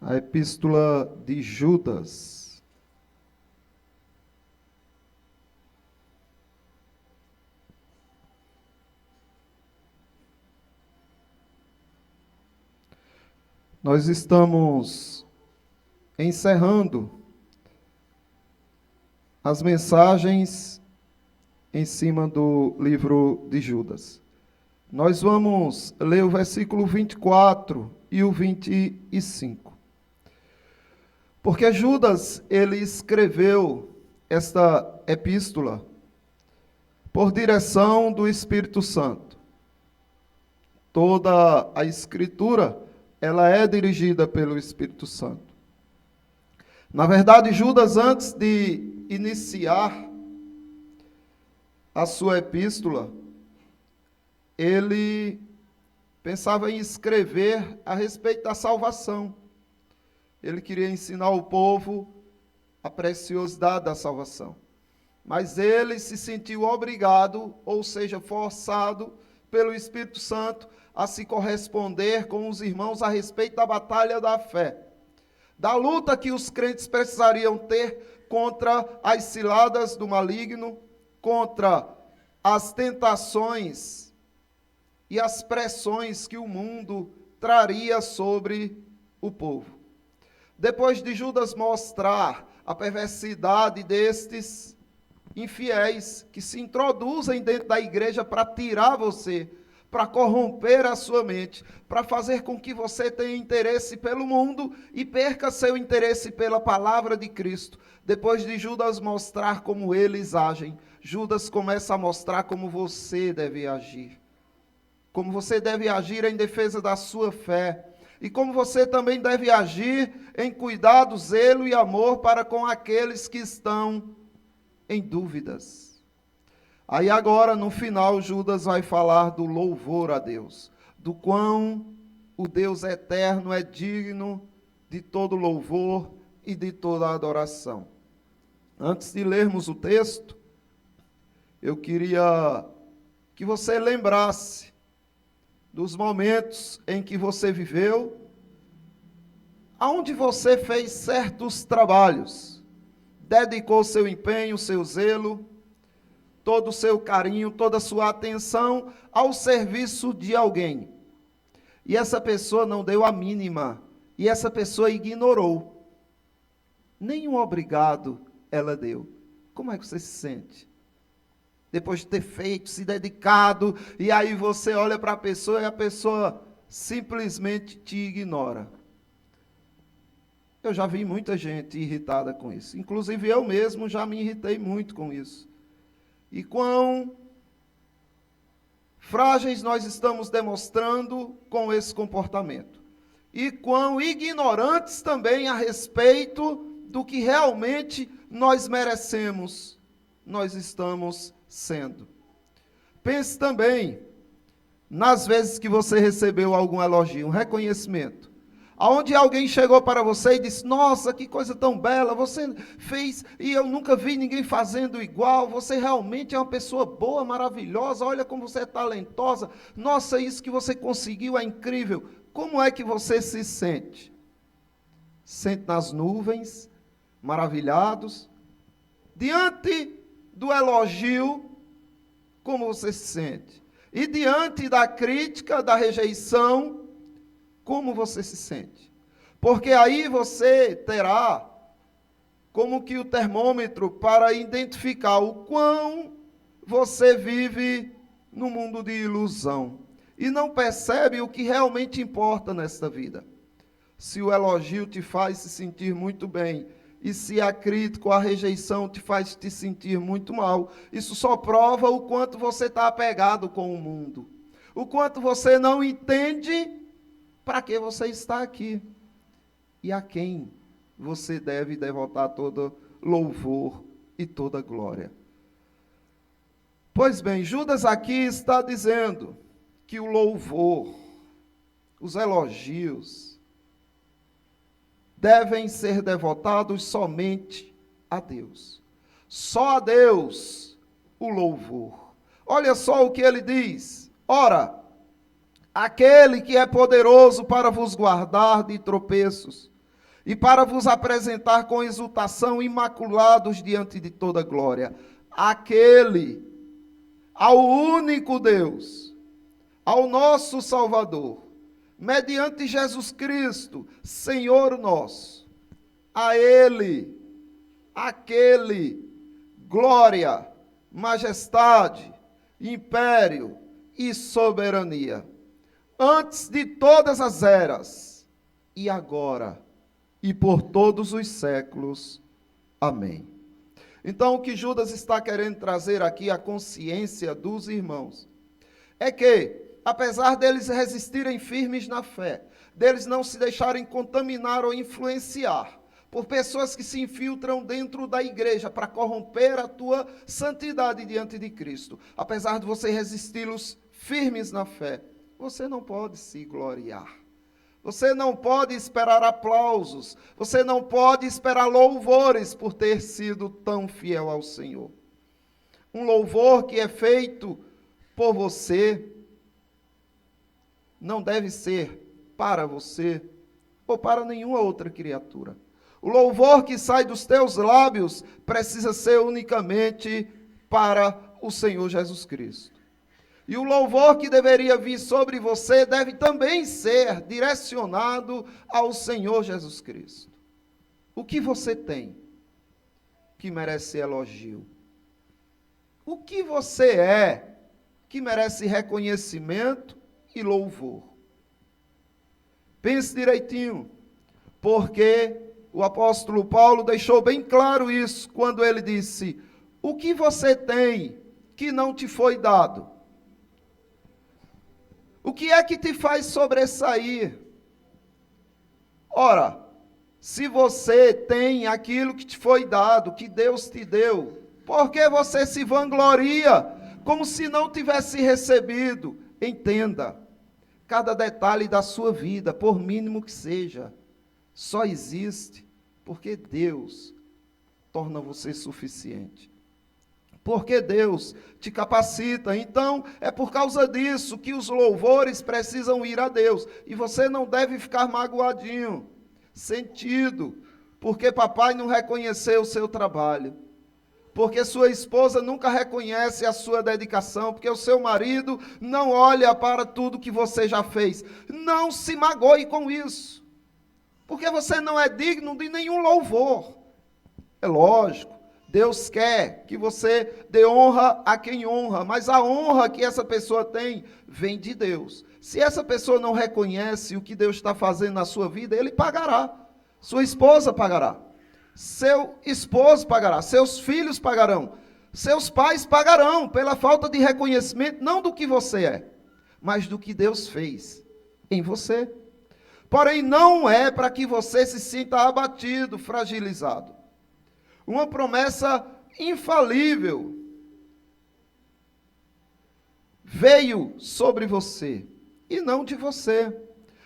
A epístola de Judas. Nós estamos encerrando as mensagens em cima do livro de Judas. Nós vamos ler o versículo 24 e o 25. Porque Judas, ele escreveu esta epístola por direção do Espírito Santo. Toda a escritura, ela é dirigida pelo Espírito Santo. Na verdade, Judas, antes de iniciar a sua epístola, ele pensava em escrever a respeito da salvação. Ele queria ensinar ao povo a preciosidade da salvação. Mas ele se sentiu obrigado, ou seja, forçado pelo Espírito Santo a se corresponder com os irmãos a respeito da batalha da fé, da luta que os crentes precisariam ter contra as ciladas do maligno, contra as tentações e as pressões que o mundo traria sobre o povo. Depois de Judas mostrar a perversidade destes infiéis que se introduzem dentro da igreja para tirar você, para corromper a sua mente, para fazer com que você tenha interesse pelo mundo e perca seu interesse pela palavra de Cristo. Depois de Judas mostrar como eles agem, Judas começa a mostrar como você deve agir. Como você deve agir em defesa da sua fé. E como você também deve agir em cuidado, zelo e amor para com aqueles que estão em dúvidas. Aí agora, no final, Judas vai falar do louvor a Deus, do quão o Deus eterno é digno de todo louvor e de toda adoração. Antes de lermos o texto, eu queria que você lembrasse dos momentos em que você viveu, aonde você fez certos trabalhos, dedicou seu empenho, seu zelo, todo o seu carinho, toda a sua atenção ao serviço de alguém. E essa pessoa não deu a mínima, e essa pessoa ignorou. Nenhum obrigado ela deu. Como é que você se sente? Depois de ter feito, se dedicado, e aí você olha para a pessoa e a pessoa simplesmente te ignora. Eu já vi muita gente irritada com isso. Inclusive eu mesmo já me irritei muito com isso. E quão frágeis nós estamos demonstrando com esse comportamento. E quão ignorantes também a respeito do que realmente nós merecemos, nós estamos sendo. Pense também nas vezes que você recebeu algum elogio, um reconhecimento. Aonde alguém chegou para você e disse, nossa, que coisa tão bela, você fez e eu nunca vi ninguém fazendo igual, você realmente é uma pessoa boa, maravilhosa, olha como você é talentosa, nossa, isso que você conseguiu é incrível. Como é que você se sente? Sente nas nuvens, maravilhados? Diante do elogio, como você se sente? E diante da crítica, da rejeição, como você se sente? Porque aí você terá como que o termômetro para identificar o quão você vive no mundo de ilusão e não percebe o que realmente importa nesta vida. Se o elogio te faz se sentir muito bem e se a crítica ou a rejeição te faz te sentir muito mal, isso só prova o quanto você está apegado com o mundo, o quanto você não entende para que você está aqui e a quem você deve devotar todo louvor e toda glória. Pois bem, Judas aqui está dizendo que o louvor, os elogios, devem ser devotados somente a Deus. Só a Deus o louvor. Olha só o que ele diz. Ora, aquele que é poderoso para vos guardar de tropeços e para vos apresentar com exultação imaculados diante de toda glória, ao único Deus, ao nosso Salvador, mediante Jesus Cristo, Senhor nosso, a Ele, aquele, glória, majestade, império e soberania, antes de todas as eras, e agora, e por todos os séculos. Amém. Então, o que Judas está querendo trazer aqui à consciência dos irmãos é que, apesar deles resistirem firmes na fé, deles não se deixarem contaminar ou influenciar por pessoas que se infiltram dentro da igreja para corromper a tua santidade diante de Cristo, apesar de você resisti-los firmes na fé, você não pode se gloriar. Você não pode esperar aplausos, você não pode esperar louvores por ter sido tão fiel ao Senhor. Um louvor que é feito por você não deve ser para você ou para nenhuma outra criatura. O louvor que sai dos teus lábios precisa ser unicamente para o Senhor Jesus Cristo. E o louvor que deveria vir sobre você deve também ser direcionado ao Senhor Jesus Cristo. O que você tem que merece elogio? O que você é que merece reconhecimento e louvor? Pense direitinho, porque o apóstolo Paulo deixou bem claro isso quando ele disse: o que você tem que não te foi dado? O que é que te faz sobressair? Ora, se você tem aquilo que te foi dado, que Deus te deu, por que você se vangloria como se não tivesse recebido? Entenda, cada detalhe da sua vida, por mínimo que seja, só existe porque Deus torna você suficiente. Porque Deus te capacita. Então, é por causa disso que os louvores precisam ir a Deus. E você não deve ficar magoadinho, sentido, porque papai não reconheceu o seu trabalho. Porque sua esposa nunca reconhece a sua dedicação, porque o seu marido não olha para tudo que você já fez. Não se magoe com isso, porque você não é digno de nenhum louvor. É lógico, Deus quer que você dê honra a quem honra, mas a honra que essa pessoa tem vem de Deus. Se essa pessoa não reconhece o que Deus está fazendo na sua vida, ele pagará. Sua esposa pagará. Seu esposo pagará. Seus filhos pagarão. Seus pais pagarão pela falta de reconhecimento, não do que você é, mas do que Deus fez em você. Porém, não é para que você se sinta abatido, fragilizado. Uma promessa infalível veio sobre você e não de você.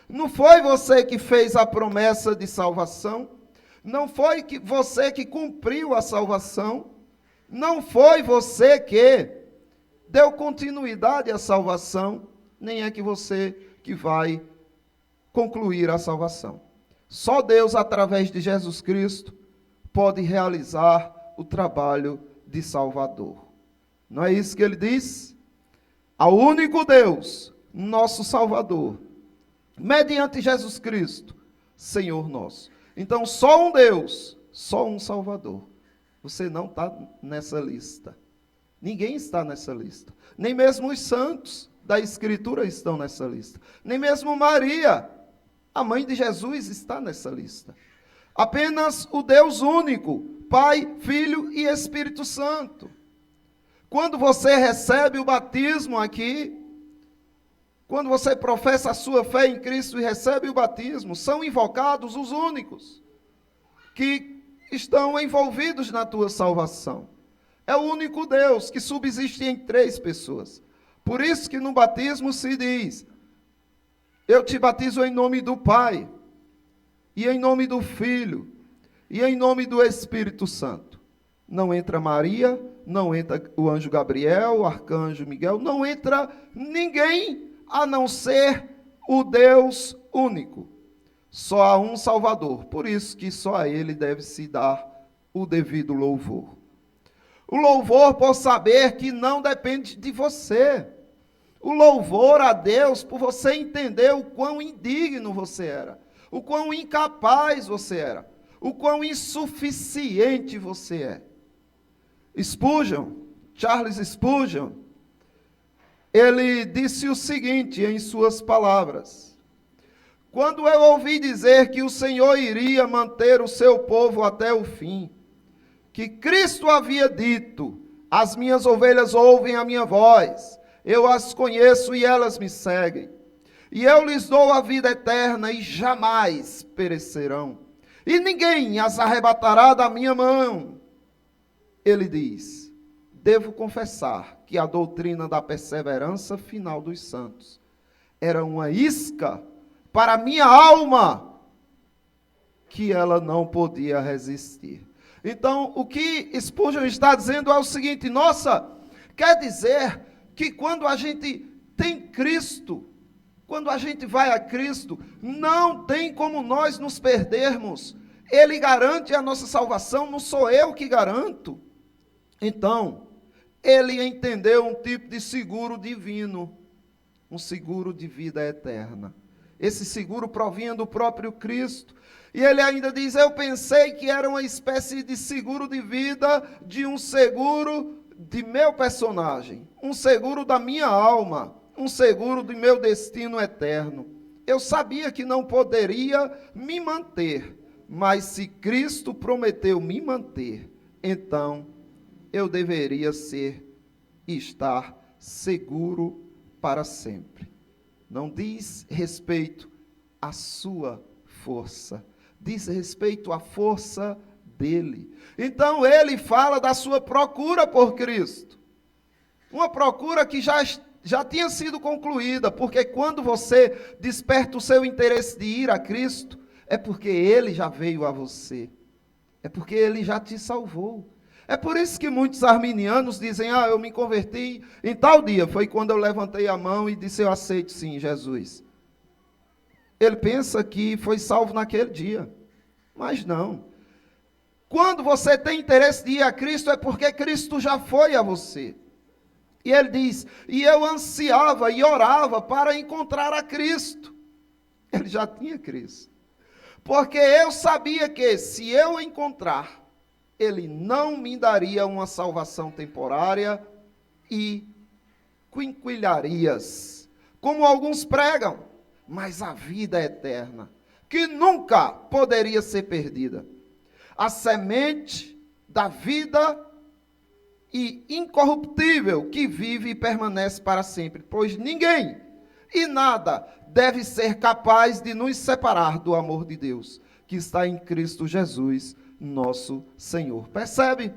Não foi você que fez a promessa de salvação, não foi você que cumpriu a salvação, não foi você que deu continuidade à salvação, nem é que você que vai concluir a salvação. Só Deus, através de Jesus Cristo, pode realizar o trabalho de Salvador. Não é isso que ele diz? Ao único Deus, nosso Salvador, mediante Jesus Cristo, Senhor nosso. Então, só um Deus, só um Salvador. Você não está nessa lista. Ninguém está nessa lista. Nem mesmo os santos da Escritura estão nessa lista. Nem mesmo Maria, a mãe de Jesus, está nessa lista. Apenas o Deus único, Pai, Filho e Espírito Santo. Quando você recebe o batismo aqui, quando você professa a sua fé em Cristo e recebe o batismo, são invocados os únicos que estão envolvidos na tua salvação. É o único Deus que subsiste em 3 pessoas. Por isso que no batismo se diz: eu te batizo em nome do Pai, e em nome do Filho, e em nome do Espírito Santo. Não entra Maria, não entra o anjo Gabriel, o arcanjo Miguel, não entra ninguém a não ser o Deus único. Só há um Salvador, por isso que só a Ele deve-se dar o devido louvor. O louvor por saber que não depende de você. O louvor a Deus por você entender o quão indigno você era, o quão incapaz você era, o quão insuficiente você é. Charles Spurgeon, ele disse o seguinte em suas palavras: quando eu ouvi dizer que o Senhor iria manter o seu povo até o fim, que Cristo havia dito, as minhas ovelhas ouvem a minha voz, eu as conheço e elas me seguem, e eu lhes dou a vida eterna e jamais perecerão, e ninguém as arrebatará da minha mão. Ele diz: devo confessar que a doutrina da perseverança final dos santos era uma isca para minha alma que ela não podia resistir. Então, o que Spurgeon está dizendo é o seguinte: nossa, quer dizer que quando a gente tem Cristo, quando a gente vai a Cristo, não tem como nós nos perdermos. Ele garante a nossa salvação, não sou eu que garanto. Então, ele entendeu um tipo de seguro divino, um seguro de vida eterna. Esse seguro provinha do próprio Cristo. E ele ainda diz: eu pensei que era uma espécie de seguro de vida, de um seguro de meu personagem, um seguro da minha alma, um seguro do meu destino eterno. Eu sabia que não poderia me manter, mas se Cristo prometeu me manter, então eu deveria ser e estar seguro para sempre. Não diz respeito à sua força, diz respeito à força dele. Então ele fala da sua procura por Cristo. Uma procura que já tinha sido concluída, porque quando você desperta o seu interesse de ir a Cristo, é porque ele já veio a você. É porque ele já te salvou. É por isso que muitos arminianos dizem: eu me converti em tal dia. Foi quando eu levantei a mão e disse: eu aceito sim, Jesus. Ele pensa que foi salvo naquele dia. Mas não. Quando você tem interesse de ir a Cristo, é porque Cristo já foi a você. E ele diz: e eu ansiava e orava para encontrar a Cristo. Ele já tinha Cristo. Porque eu sabia que se eu encontrar, ele não me daria uma salvação temporária e quinquilharias, como alguns pregam, mas a vida eterna, que nunca poderia ser perdida. A semente da vida e incorruptível que vive e permanece para sempre, pois ninguém e nada deve ser capaz de nos separar do amor de Deus, que está em Cristo Jesus, nosso Senhor. Percebe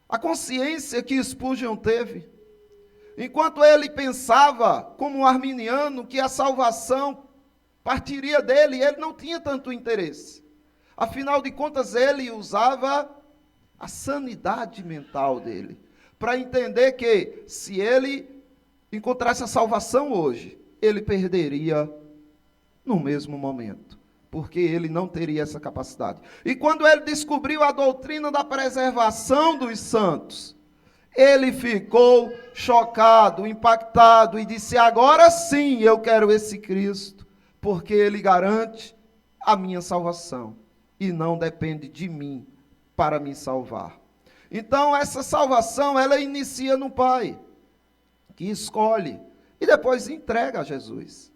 a consciência que Spurgeon teve? Enquanto ele pensava, como um arminiano, que a salvação partiria dele, ele não tinha tanto interesse. Afinal de contas, ele usava a sanidade mental dele para entender que, se ele encontrasse a salvação hoje, ele perderia no mesmo momento, porque ele não teria essa capacidade. E quando ele descobriu a doutrina da preservação dos santos, ele ficou chocado, impactado e disse: agora sim eu quero esse Cristo, porque ele garante a minha salvação e não depende de mim para me salvar. Então essa salvação, ela inicia no Pai, que escolhe e depois entrega a Jesus.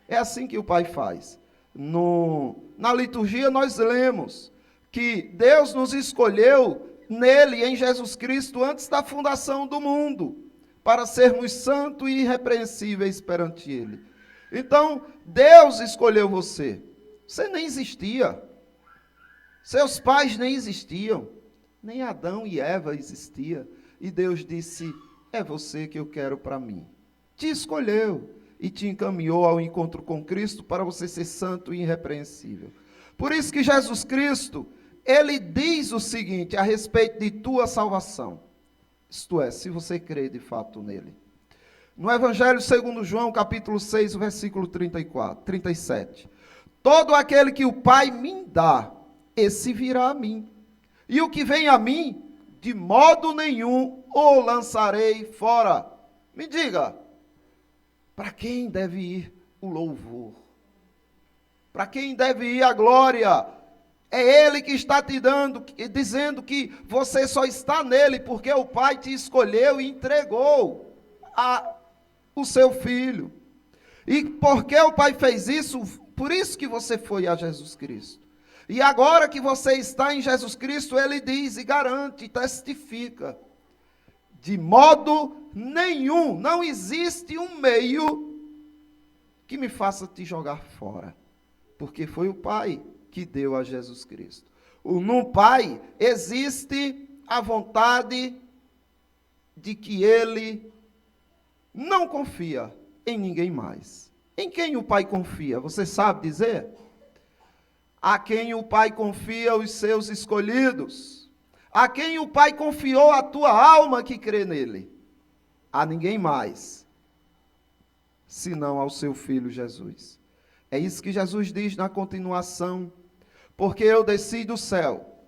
É assim que o Pai faz. Na liturgia nós lemos que Deus nos escolheu nele, em Jesus Cristo, antes da fundação do mundo, para sermos santos e irrepreensíveis perante ele. Então, Deus escolheu você. Você nem existia. Seus pais nem existiam. Nem Adão e Eva existiam. E Deus disse: é você que eu quero para mim. Te escolheu e te encaminhou ao encontro com Cristo para você ser santo e irrepreensível. Por isso que Jesus Cristo, ele diz o seguinte a respeito de tua salvação. Isto é, se você crê de fato nele. No Evangelho segundo João, capítulo 6, versículo 37. Todo aquele que o Pai me dá, esse virá a mim. E o que vem a mim, de modo nenhum o lançarei fora. Me diga, para quem deve ir o louvor? Para quem deve ir a glória? É Ele que está te dando, dizendo que você só está nele porque o Pai te escolheu e entregou o seu Filho. E porque o Pai fez isso, por isso que você foi a Jesus Cristo. E agora que você está em Jesus Cristo, Ele diz e garante, e testifica. De modo nenhum, não existe um meio que me faça te jogar fora. Porque foi o Pai que deu a Jesus Cristo. No Pai existe a vontade de que Ele não confia em ninguém mais. Em quem o Pai confia? Você sabe dizer? A quem o Pai confia os seus escolhidos. A quem o Pai confiou a tua alma que crê nele. A ninguém mais, senão ao seu Filho Jesus. É isso que Jesus diz na continuação. Porque eu desci do céu,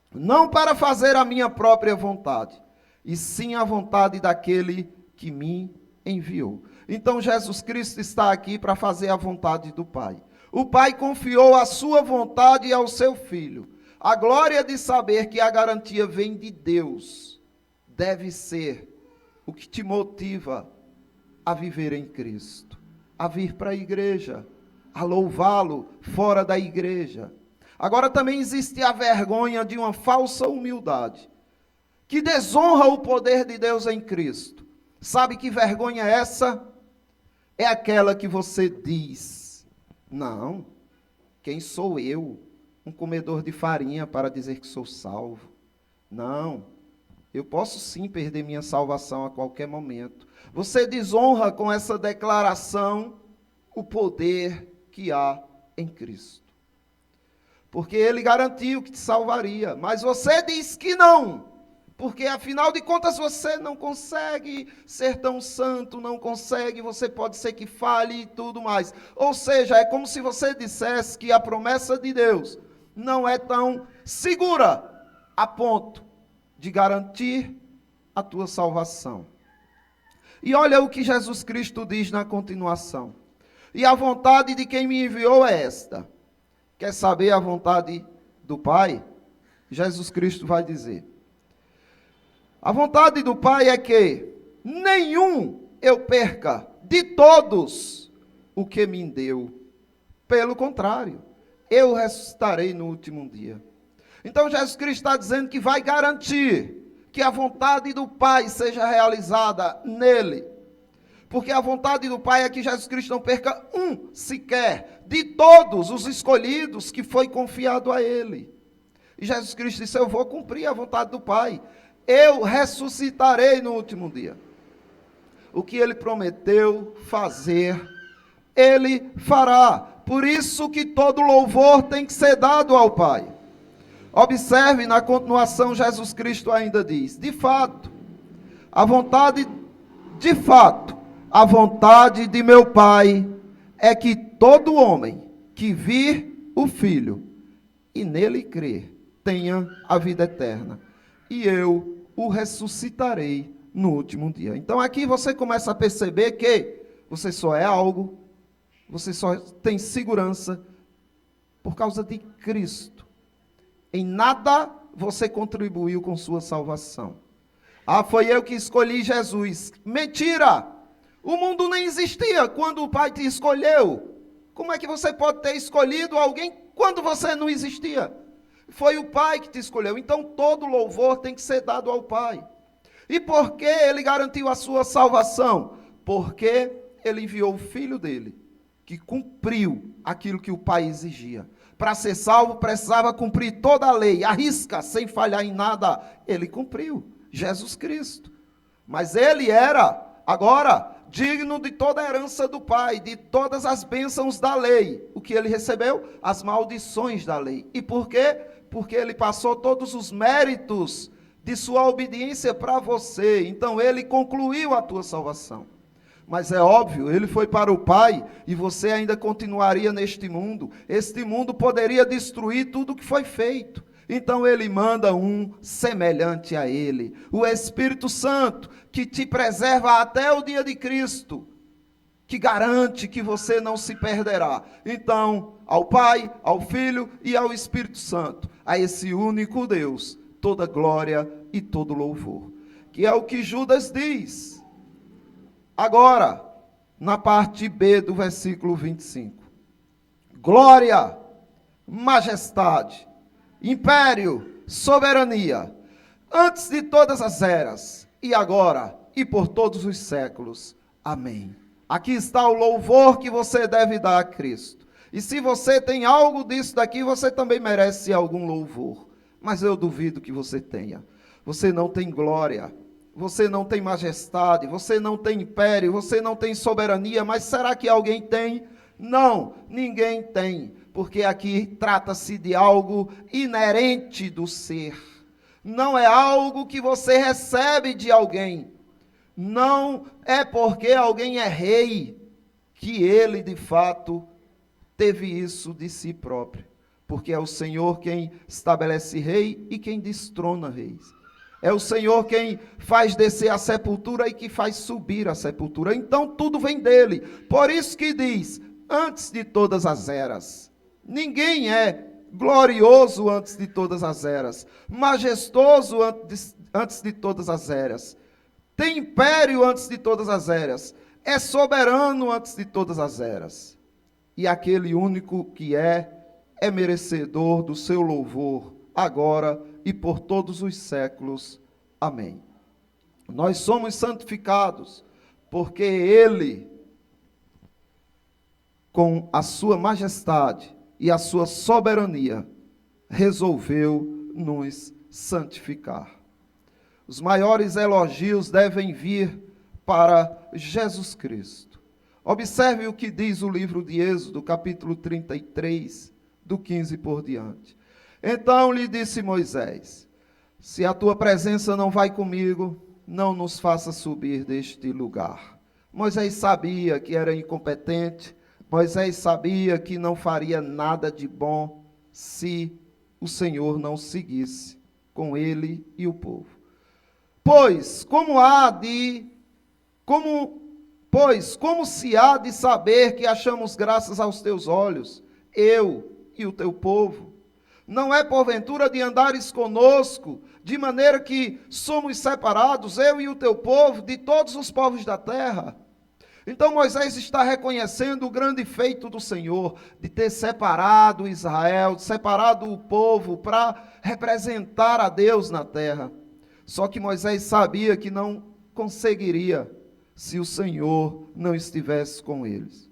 não para fazer a minha própria vontade, e sim a vontade daquele que me enviou. Então Jesus Cristo está aqui para fazer a vontade do Pai. O Pai confiou a sua vontade ao seu Filho. A glória de saber que a garantia vem de Deus deve ser o que te motiva a viver em Cristo, a vir para a igreja, a louvá-lo fora da igreja. Agora também existe a vergonha de uma falsa humildade, que desonra o poder de Deus em Cristo. Sabe que vergonha é essa? É aquela que você diz, não, quem sou eu, um comedor de farinha para dizer que sou salvo? Não, eu posso sim perder minha salvação a qualquer momento. Você desonra com essa declaração o poder que há em Cristo. Porque Ele garantiu que te salvaria, mas você diz que não, porque afinal de contas você não consegue ser tão santo, não consegue, você pode ser que falhe e tudo mais. Ou seja, é como se você dissesse que a promessa de Deus não é tão segura a ponto de garantir a tua salvação. E olha o que Jesus Cristo diz na continuação. E a vontade de quem me enviou é esta. Quer saber a vontade do Pai? Jesus Cristo vai dizer. A vontade do Pai é que nenhum eu perca de todos o que me deu. Pelo contrário, eu ressuscitarei no último dia. Então Jesus Cristo está dizendo que vai garantir que a vontade do Pai seja realizada nele. Porque a vontade do Pai é que Jesus Cristo não perca um sequer de todos os escolhidos que foi confiado a Ele. E Jesus Cristo disse, eu vou cumprir a vontade do Pai. Eu ressuscitarei no último dia. O que Ele prometeu fazer, Ele fará. Por isso que todo louvor tem que ser dado ao Pai. Observe, na continuação, Jesus Cristo ainda diz, de fato, a vontade de meu Pai é que todo homem que vir o Filho e nele crer, tenha a vida eterna. E eu o ressuscitarei no último dia. Então aqui você começa a perceber que você só é algo, você só tem segurança por causa de Cristo. Em nada você contribuiu com sua salvação. Ah, foi eu que escolhi Jesus. Mentira! O mundo nem existia quando o Pai te escolheu. Como é que você pode ter escolhido alguém quando você não existia? Foi o Pai que te escolheu. Então todo louvor tem que ser dado ao Pai. E por que Ele garantiu a sua salvação? Porque Ele enviou o Filho dele, que cumpriu aquilo que o Pai exigia. Para ser salvo, precisava cumprir toda a lei, à risca, sem falhar em nada. Ele cumpriu, Jesus Cristo. Mas ele era, agora, digno de toda a herança do Pai, de todas as bênçãos da lei. O que ele recebeu? As maldições da lei. E por quê? Porque ele passou todos os méritos de sua obediência para você. Então ele concluiu a tua salvação. Mas é óbvio, ele foi para o Pai e você ainda continuaria neste mundo. Este mundo poderia destruir tudo que foi feito. Então ele manda um semelhante a ele, o Espírito Santo, que te preserva até o dia de Cristo, que garante que você não se perderá. Então, ao Pai, ao Filho e ao Espírito Santo, a esse único Deus, toda glória e todo louvor. Que é o que Judas diz. Agora, na parte B do versículo 25. Glória, majestade, império, soberania, antes de todas as eras, e agora, e por todos os séculos. Amém. Aqui está o louvor que você deve dar a Cristo. E se você tem algo disso daqui, você também merece algum louvor. Mas eu duvido que você tenha. Você não tem glória, você não tem majestade, você não tem império, você não tem soberania, mas será que alguém tem? Não, ninguém tem, porque aqui trata-se de algo inerente do ser. Não é algo que você recebe de alguém. Não é porque alguém é rei que ele, de fato, teve isso de si próprio. Porque é o Senhor quem estabelece rei e quem destrona reis. É o Senhor quem faz descer a sepultura e que faz subir a sepultura. Então tudo vem dele. Por isso que diz, antes de todas as eras. Ninguém é glorioso antes de todas as eras. Majestoso antes de todas as eras. Tem império antes de todas as eras. É soberano antes de todas as eras. E aquele único que é merecedor do seu louvor, agora e por todos os séculos. Amém. Nós somos santificados, porque Ele, com a sua majestade e a sua soberania, resolveu nos santificar. Os maiores elogios devem vir para Jesus Cristo. Observe o que diz o livro de Êxodo, capítulo 33, do 15 por diante. Então lhe disse Moisés, se a tua presença não vai comigo, não nos faça subir deste lugar. Moisés sabia que era incompetente, Moisés sabia que não faria nada de bom se o Senhor não seguisse com ele e o povo. Pois, como se há de saber que achamos graças aos teus olhos, eu e o teu povo? Não é porventura de andares conosco, de maneira que somos separados, eu e o teu povo, de todos os povos da terra? Então Moisés está reconhecendo o grande feito do Senhor, de ter separado Israel, separado o povo para representar a Deus na terra. Só que Moisés sabia que não conseguiria se o Senhor não estivesse com eles.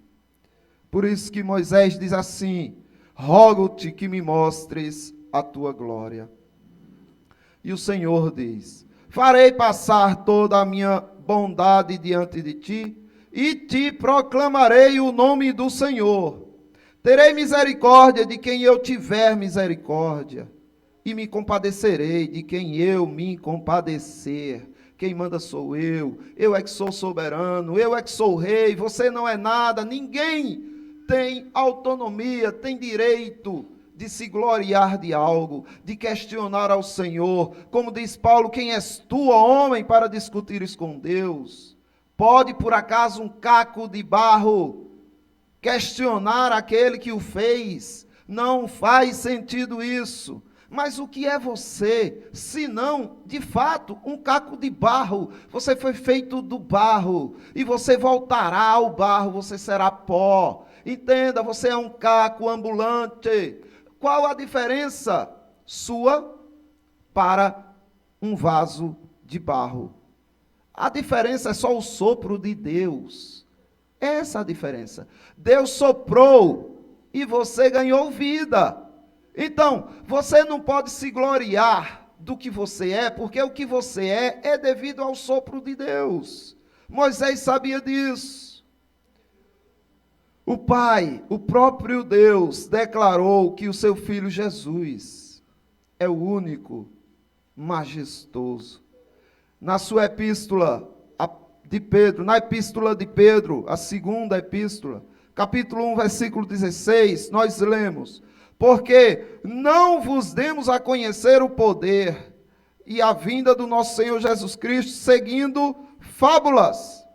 Por isso que Moisés diz assim, rogo-te que me mostres a tua glória. E o Senhor diz, farei passar toda a minha bondade diante de ti, e te proclamarei o nome do Senhor. Terei misericórdia de quem eu tiver misericórdia, e me compadecerei de quem eu me compadecer. Quem manda sou eu é que sou soberano, eu é que sou rei, você não é nada, ninguém tem autonomia, tem direito de se gloriar de algo, de questionar ao Senhor. Como diz Paulo, quem és tu, ó homem, para discutires com Deus? Pode, por acaso, um caco de barro questionar aquele que o fez? Não faz sentido isso. Mas o que é você, se não, de fato, um caco de barro? Você foi feito do barro, e você voltará ao barro, você será pó. Entenda, você é um caco ambulante. Qual a diferença sua para um vaso de barro? A diferença é só o sopro de Deus. Essa é a diferença. Deus soprou e você ganhou vida. Então, você não pode se gloriar do que você é, porque o que você é devido ao sopro de Deus. Moisés sabia disso. O Pai, o próprio Deus, declarou que o seu Filho Jesus é o único majestoso. Na sua epístola, de Pedro, na epístola de Pedro, a segunda epístola, capítulo 1, versículo 16, nós lemos: porque não vos demos a conhecer o poder e a vinda do nosso Senhor Jesus Cristo, seguindo fábulas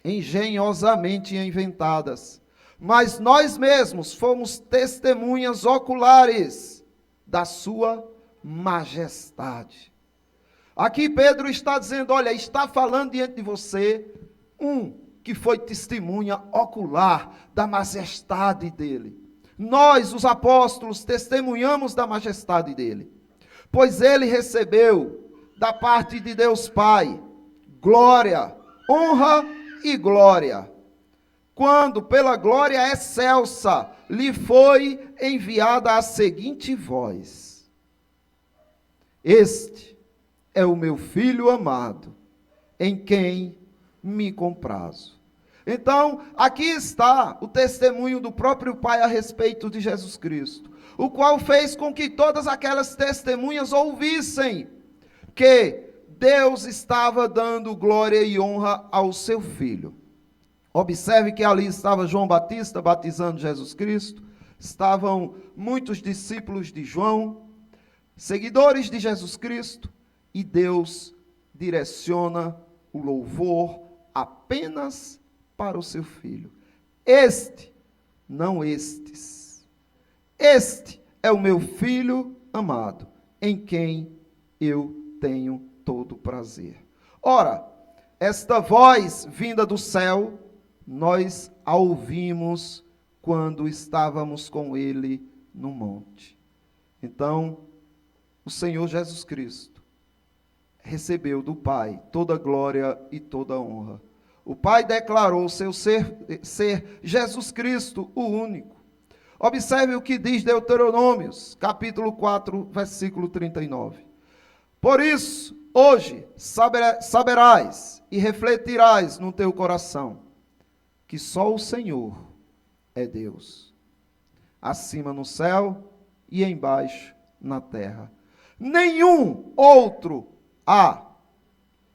engenhosamente inventadas, mas nós mesmos fomos testemunhas oculares da sua majestade. Aqui Pedro está dizendo, olha, está falando diante de você um que foi testemunha ocular da majestade dele. Nós, os apóstolos, testemunhamos da majestade dele, pois ele recebeu da parte de Deus Pai glória, honra e glória, quando pela glória excelsa lhe foi enviada a seguinte voz: este é o meu filho amado, em quem me comprazo. Então, aqui está o testemunho do próprio Pai a respeito de Jesus Cristo, o qual fez com que todas aquelas testemunhas ouvissem que Deus estava dando glória e honra ao seu Filho. Observe que ali estava João Batista batizando Jesus Cristo, estavam muitos discípulos de João, seguidores de Jesus Cristo, e Deus direciona o louvor apenas para o seu Filho. Este, não estes. Este é o meu Filho amado, em quem eu tenho todo prazer. Ora, esta voz vinda do céu, nós a ouvimos quando estávamos com ele no monte. Então, o Senhor Jesus Cristo recebeu do Pai toda glória e toda honra. O Pai declarou seu ser Jesus Cristo, o único. Observe o que diz Deuteronômios, capítulo 4, versículo 39. Por isso, hoje saberás e refletirás no teu coração que só o Senhor é Deus, acima no céu e embaixo na terra. Nenhum outro há.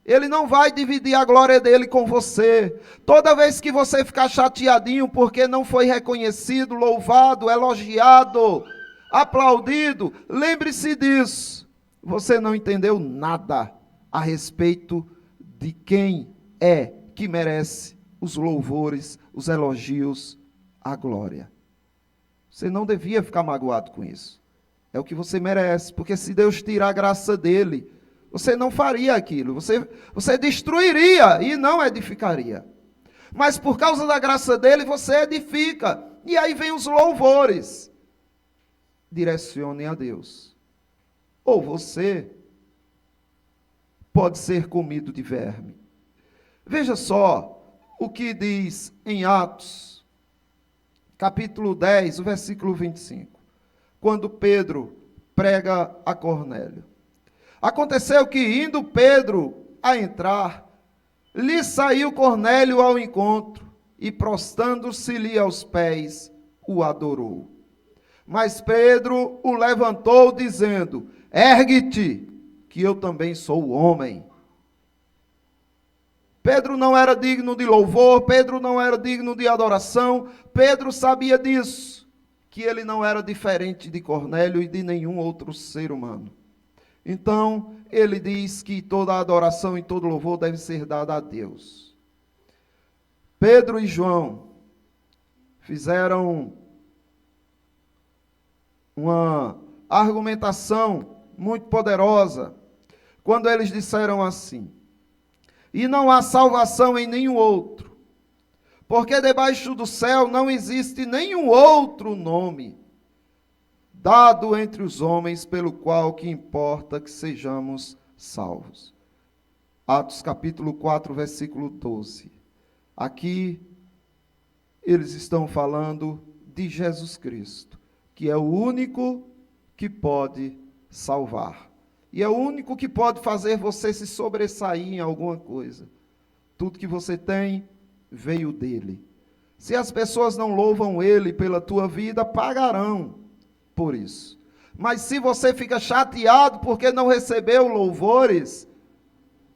Ele não vai dividir a glória dele com você. Toda vez que você ficar chateadinho porque não foi reconhecido, louvado, elogiado, aplaudido, lembre-se disso. Você não entendeu nada a respeito de quem é que merece os louvores, os elogios, a glória. Você não devia ficar magoado com isso. É o que você merece, porque se Deus tirar a graça dele, você não faria aquilo, você destruiria e não edificaria. Mas por causa da graça dele, você edifica. E aí vem os louvores. Direcione a Deus. Ou você pode ser comido de verme. Veja só o que diz em Atos, capítulo 10, o versículo 25. Quando Pedro prega a Cornélio. Aconteceu que, indo Pedro a entrar, lhe saiu Cornélio ao encontro, e prostrando-se-lhe aos pés, o adorou. Mas Pedro o levantou, dizendo: ergue-te, que eu também sou homem. Pedro não era digno de louvor, Pedro não era digno de adoração, Pedro sabia disso, que ele não era diferente de Cornélio e de nenhum outro ser humano. Então, ele diz que toda a adoração e todo louvor deve ser dado a Deus. Pedro e João fizeram uma argumentação muito poderosa, quando eles disseram assim: e não há salvação em nenhum outro, porque debaixo do céu não existe nenhum outro nome dado entre os homens, pelo qual que importa que sejamos salvos. Atos capítulo 4, versículo 12. Aqui, eles estão falando de Jesus Cristo, que é o único que pode salvar. E é o único que pode fazer você se sobressair em alguma coisa. Tudo que você tem veio dele. Se as pessoas não louvam ele pela tua vida, pagarão por isso. Mas se você fica chateado porque não recebeu louvores,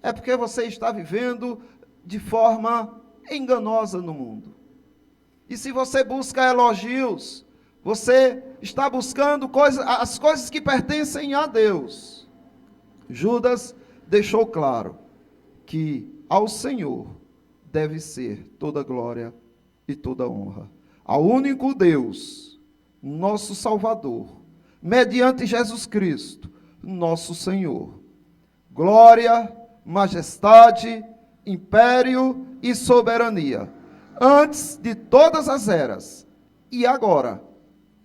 é porque você está vivendo de forma enganosa no mundo. E se você busca elogios, você está buscando as coisas que pertencem a Deus. Judas deixou claro que ao Senhor deve ser toda glória e toda honra. Ao único Deus, nosso Salvador, mediante Jesus Cristo, nosso Senhor. Glória, majestade, império e soberania, antes de todas as eras, e agora,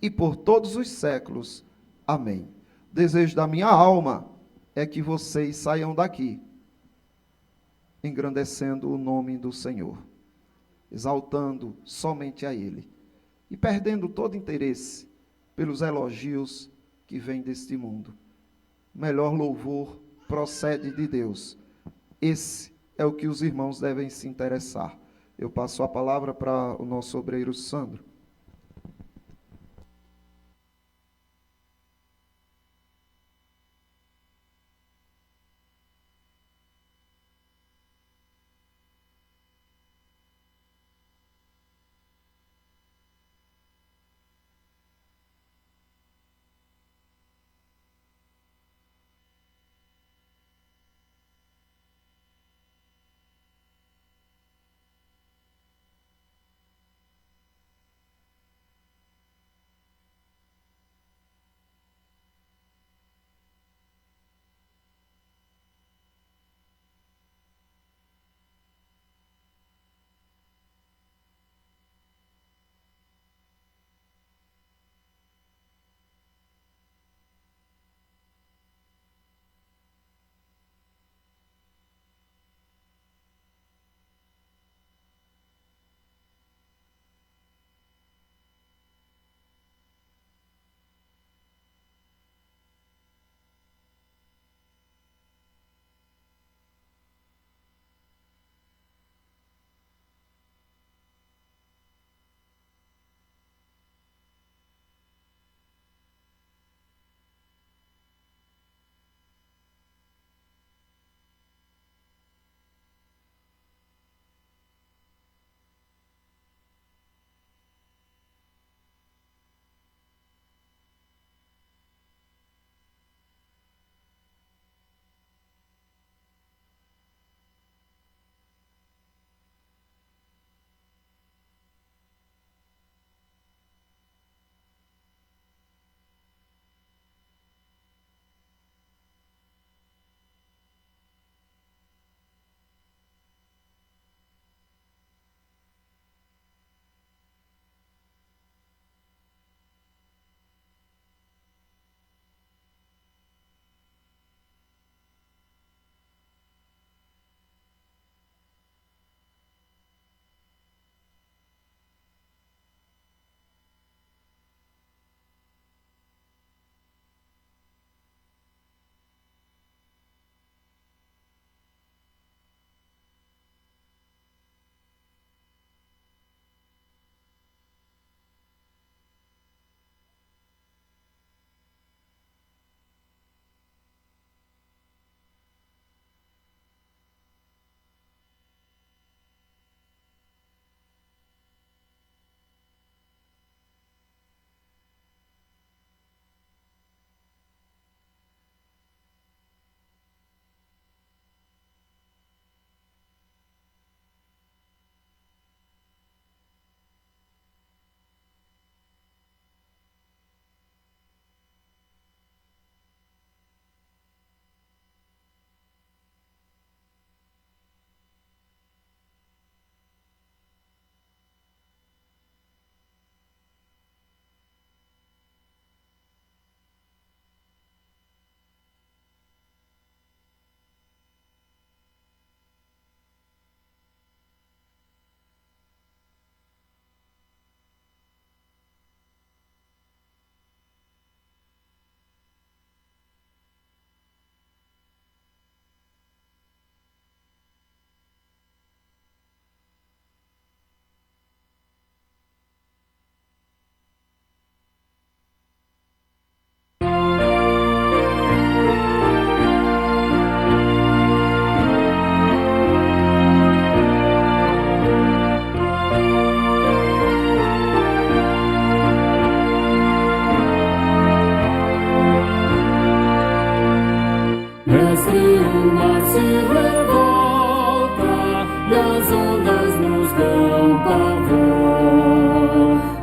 e por todos os séculos. Amém. O desejo da minha alma é que vocês saiam daqui, engrandecendo o nome do Senhor, exaltando somente a Ele, e perdendo todo interesse pelos elogios que vêm deste mundo. O melhor louvor procede de Deus. Esse é o que os irmãos devem se interessar. Eu passo a palavra para o nosso obreiro Sandro.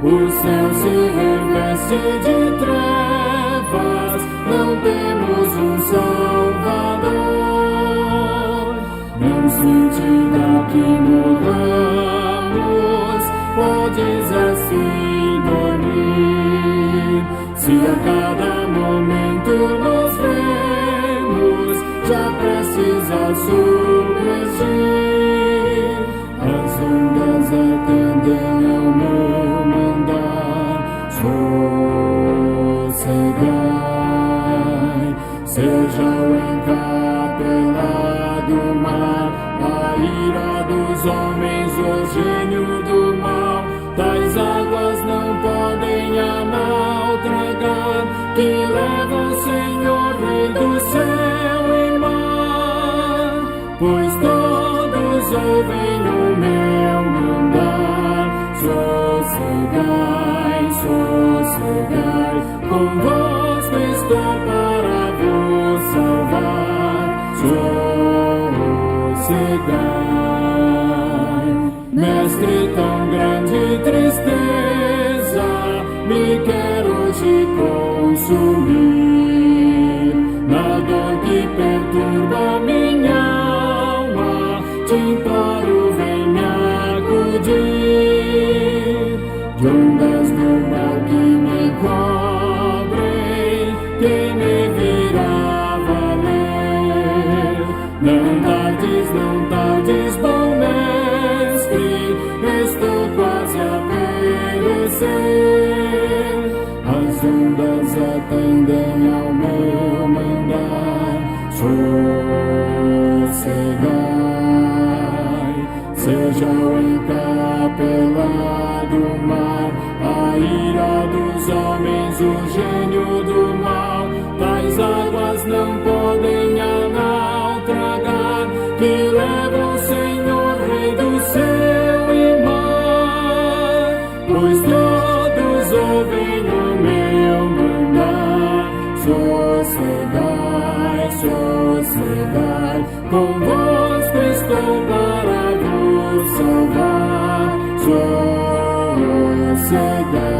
O céu se reveste de trevas, não temos um Salvador. Não sente daqui morramos, podes assim dormir. Se a cada momento nos vemos, já prestes a submergir, as ondas atendem ao meu mandar. Sossegai, seja o encapelado mar, a ira dos homens, o gênio do mal. Tais águas não podem a nau tragar, que leva o Senhor, Rei do céu e mar. Pois todos ouvem o meu mandar. Sossegai, sossegai, convosco estou para vos salvar. Sossegai, Mestre, tão grande tristeza me quer hoje consumir. Na dor que perturba minha alma, te imploro, vem me acudir. De ondas do mal que me cobrem, quem me virá valer? Não tardes, bom mestre, estou quase a perecer. As ondas atendem ao meu mandar. Sossegai, seja o encapelado mar, a ira dos homens, o gênio do mal. Tais águas não podem a nau tragar, que leva o Senhor, Rei do céu e mar. Pois todos ouvem o meu mandar. Sossegai, sossegai, convosco estou para vos salvar. Sossegai.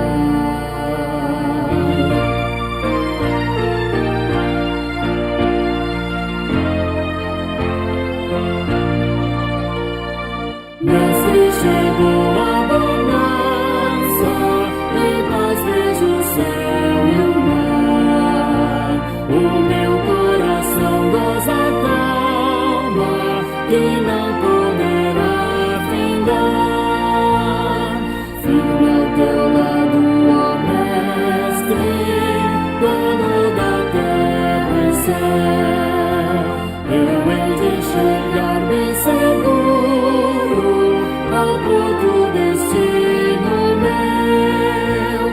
Mestre, chegou a bonança, em paz vejo o céu e o mar. O meu coração goza calma, que não poderá findar. Firme ao teu lado, ó Mestre, dono da terra e céu. Eu hei de chegar bem seguro ao porto destino meu.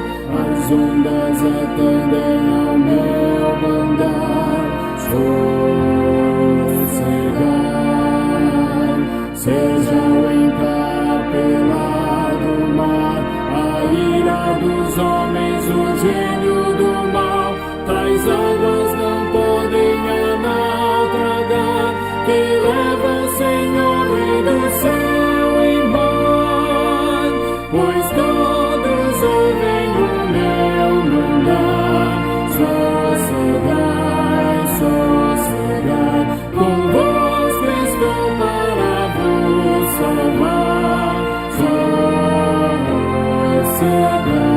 As ondas atendem ao meu mandar. Sossegai, seja o encapelado mar, a ira dos homens, o gênio do mal. Tais águas não podem a nau tragar, que leva o Senhor, Rei do céu e mar. Pois todos ouvem o meu mandar. Sossegai, sossegai, convosco estou para vos salvar. Sossegai.